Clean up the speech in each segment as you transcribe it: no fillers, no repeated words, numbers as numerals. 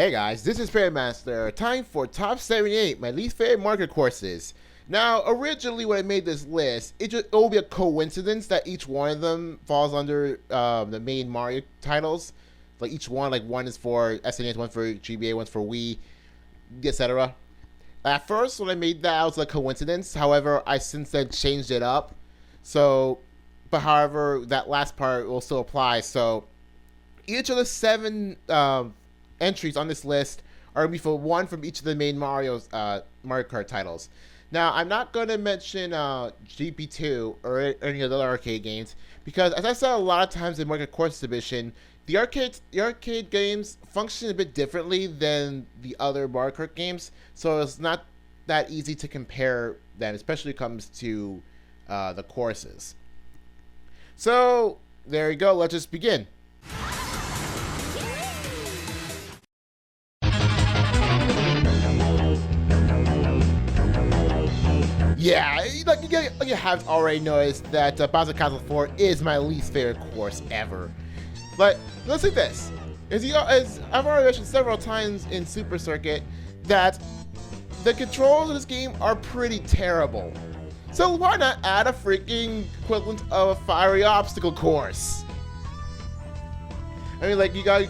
Hey guys, this is Fairmaster. Time for Top 78, my least favorite market courses. Now, originally when I made this list, it will be a coincidence that each one of them falls under the main Mario titles. Like each one, like one is for SNES, one for GBA, one's for Wii, etc. At first, when I made that, it was a coincidence. However, I since then changed it up. However, that last part will still apply. So, each of the 7 entries on this list are going to be for one from each of the main Mario Kart titles. Now, I'm not going to mention GP2 or any of the other arcade games because, as I said a lot of times in Mario Kart Course Exhibition, the arcade games function a bit differently than the other Mario Kart games, so it's not that easy to compare them, especially when it comes to the courses. So, there you go. Let's just begin. Yeah, you have already noticed that Bowser Castle 4 is my least favorite course ever. But let's say this: as I've already mentioned several times in Super Circuit, that the controls of this game are pretty terrible. So why not add a freaking equivalent of a fiery obstacle course? I mean, like you got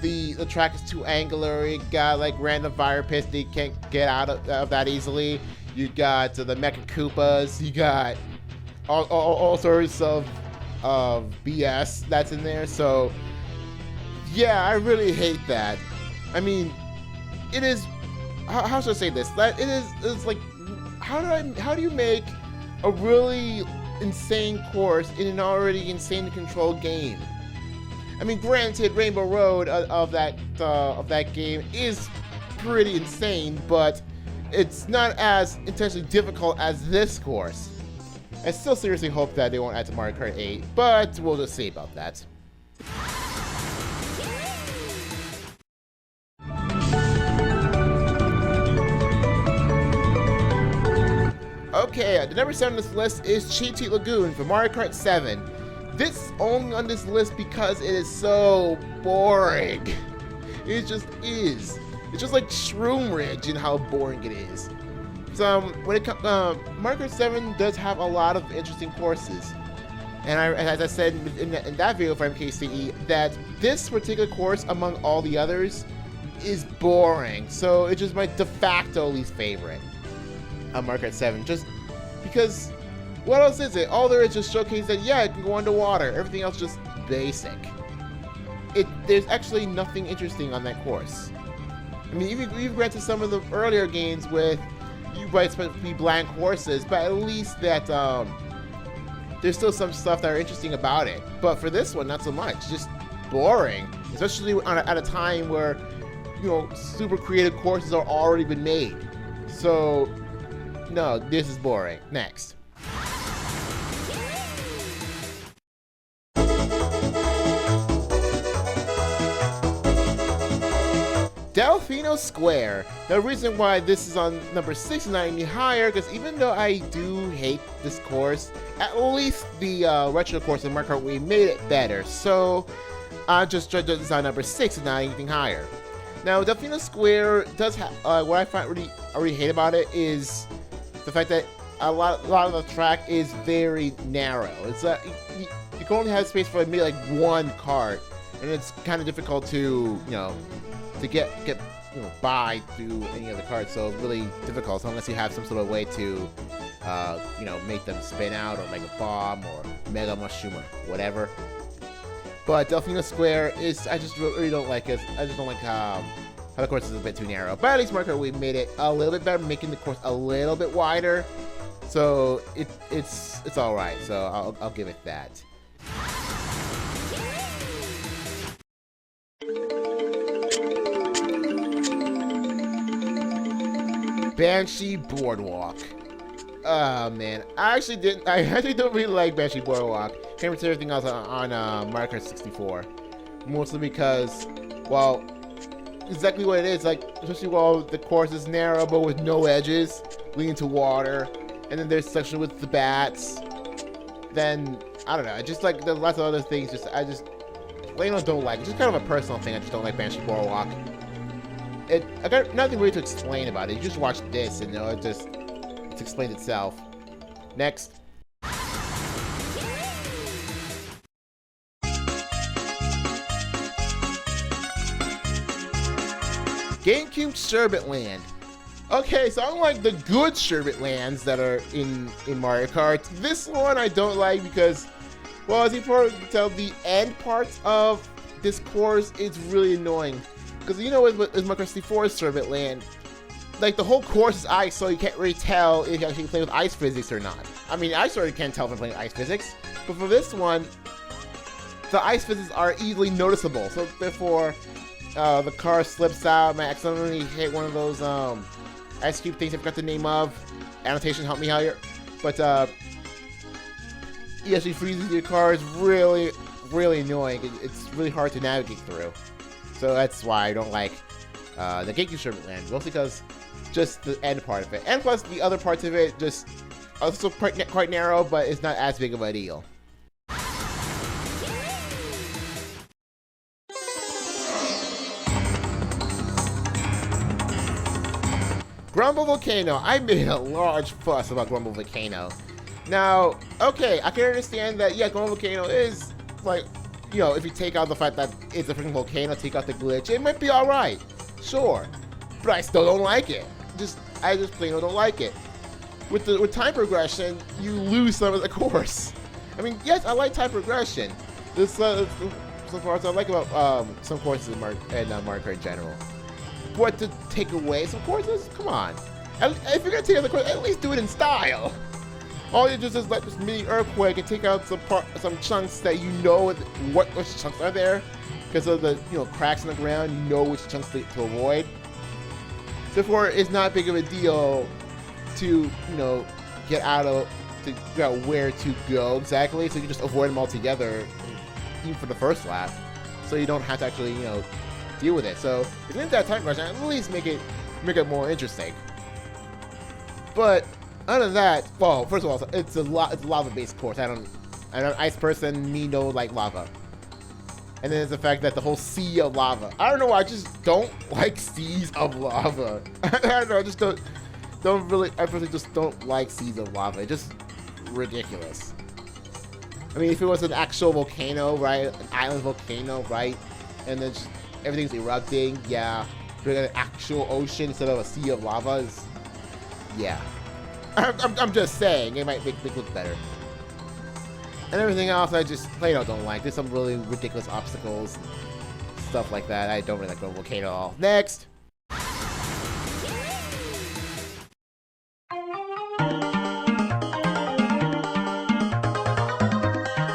the track is too angular. You got like random fire pits that you can't get out of that easily. You got the Mecha Koopas. You got all sorts of BS that's in there. So yeah, I really hate that. I mean, it is. How should I say this? That it's like, how do you make a really insane course in an already insanely controlled game? I mean, granted, Rainbow Road of that game is pretty insane, but it's not as intentionally difficult as this course. I still seriously hope that they won't add to Mario Kart 8, but we'll just see about that. Okay, the number 7 on this list is Chichi Lagoon for Mario Kart 7. This is only on this list because it is so boring. It just is. It's just like Shroom Ridge and how boring it is. So when it comes, Mario Kart 7 does have a lot of interesting courses, and as I said in that video for MKCE, that this particular course among all the others is boring. So it's just my de facto least favorite on Mario Kart 7, just because. What else is it? All there is just showcase that, yeah, it can go underwater. Everything else just basic. There's actually nothing interesting on that course. I mean, you've granted some of the earlier games with, you might expect to be blank courses, but at least that there's still some stuff that are interesting about it. But for this one, not so much. Just boring. Especially at a time where, super creative courses are already been made. So, no, this is boring. Next. Delfino Square. The reason why this is on number 6 and not any higher, because even though I do hate this course, at least the retro course in Mario Kart Wii made it better. So I just judged this on number 6 and not anything higher. Now, Delfino Square does have what I really hate about it is the fact that a lot of the track is very narrow. It's you can only have space for maybe like one cart, and it's kind of difficult to to get by through any of the cards, so it's really difficult. So unless you have some sort of way to make them spin out, or like a bomb or mega mushroom or whatever. But Delfino Square is, I just really don't like it. I just don't like how the course is a bit too narrow. But at least Mario Kart Wii made it a little bit better, making the course a little bit wider. So it's all right. So I'll give it that. Banshee Boardwalk. Oh man, I actually don't really like Banshee Boardwalk compared to everything else on Mario Kart 64. Mostly because, well, exactly what it is, like, especially while the course is narrow but with no edges leading to water, and then there's a section with the bats. Then I don't know, just like there's lots of other things. I just plain old don't like. It's just kind of a personal thing. I just don't like Banshee Boardwalk. I got nothing really to explain about it. You just watch this and it's explained itself. Next. Gamecube Sherbet Land. Okay, so unlike the good Sherbet Lands that are in Mario Kart, this one I don't like because, well, as you can tell, the end parts of this course is really annoying. Because you know, with Mario Kart 64's Sherbet Land, like the whole course is ice, so you can't really tell if you actually play with ice physics or not. I mean, I sort of can't tell if I'm playing with ice physics, but for this one, the ice physics are easily noticeable. So therefore, the car slips out, and I accidentally hit one of those ice cube things I forgot the name of. Annotation, help me out here. But you actually freezing your car is really, really annoying. It's really hard to navigate through. So that's why I don't like the Gamecube Sherbet Land, mostly because just the end part of it. And plus the other parts of it just also quite narrow, but it's not as big of a deal. Grumble Volcano. I made a large fuss about Grumble Volcano. Now, okay, I can understand that, yeah, Grumble Volcano is, like, you know, if you take out the fact that it's a freaking volcano, take out the glitch, it might be alright. Sure. But I still don't like it. I just plain don't like it. With time progression, you lose some of the course. I mean, yes, I like time progression. This so far as I like about some courses in Mario Kart in general. But to take away some courses, come on. If you're gonna take out the course, at least do it in style. All you do is let this mini earthquake and take out some chunks that you know which chunks are there because of the cracks in the ground. You know which chunks to avoid. Therefore, it's not big of a deal to get out of to figure out where to go exactly. So you just avoid them altogether, even for the first lap, so you don't have to actually deal with it. So if you're into that time rush, at least make it more interesting. But other than that, well, first of all, it's a lava-based course. I'm an ice person. Me no like lava. And then there's the fact that the whole sea of lava. I don't know. I just don't like seas of lava. I don't know. I just don't really. I personally just don't like seas of lava. It's just ridiculous. I mean, if it was an actual volcano, right, an island volcano, right, and then just everything's erupting, yeah. But an actual ocean instead of a sea of lava is, yeah. I'm just saying, it might make it look better. And everything else, I just plain out don't like. There's some really ridiculous obstacles, stuff like that. I don't really like Go Volcano at all. Next!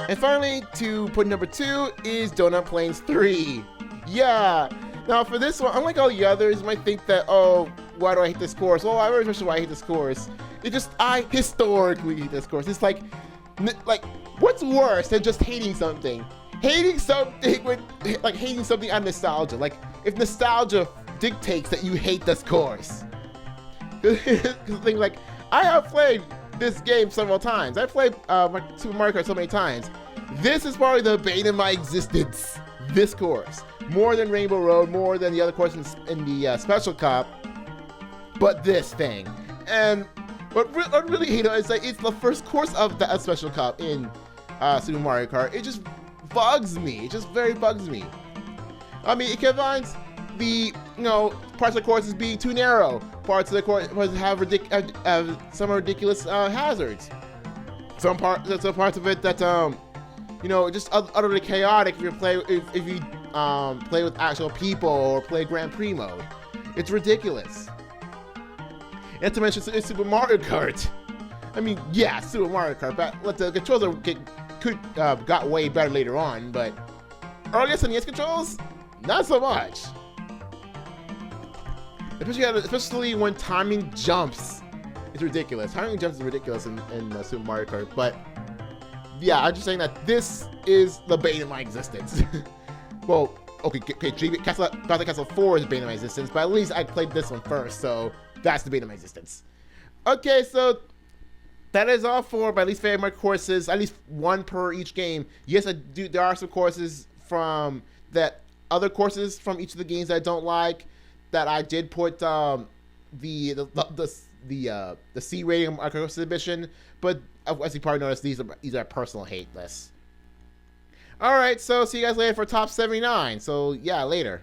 And finally, to put number 2 is Donut Plains 3. Yeah! Now for this one, unlike all the others, you might think that, oh, why do I hate this course? Well, I already mentioned why I hate this course. I historically hate this course. It's like, what's worse than just hating something? Hating something out of nostalgia. Like, if nostalgia dictates that you hate this course. Because things like, I have played this game several times. I've played Super Mario Kart so many times. This is probably the bane of my existence. This course. More than Rainbow Road, more than the other courses in the Special Cup. But this thing. And what I really hate is that it's the first course of the Special Cup in Super Mario Kart. It just bugs me. It just very bugs me. I mean, it combines the parts of the course as being too narrow. Parts of the course have some ridiculous hazards. Some parts of it that just utterly chaotic if you play with actual people or play Grand Prix mode. It's ridiculous. And to mention, it's Super Mario Kart. I mean, yeah, Super Mario Kart, but the controls got way better later on, but earlier SNES controls, not so much. Especially when timing jumps. It's ridiculous. Timing jumps is ridiculous in Super Mario Kart, but yeah, I'm just saying that this is the bane of my existence. Well, okay, Bowser Castle 4 is the bane of my existence, but at least I played this one first, so that's the bane of my existence. Okay, so that is all for my least favorite courses, at least one per each game. Yes, there are some courses from that other courses from each of the games that I don't like, that I did put the C rating on my course submission, but as you probably noticed, these are personal hate lists. All right, so see you guys later for top 79. So yeah, later.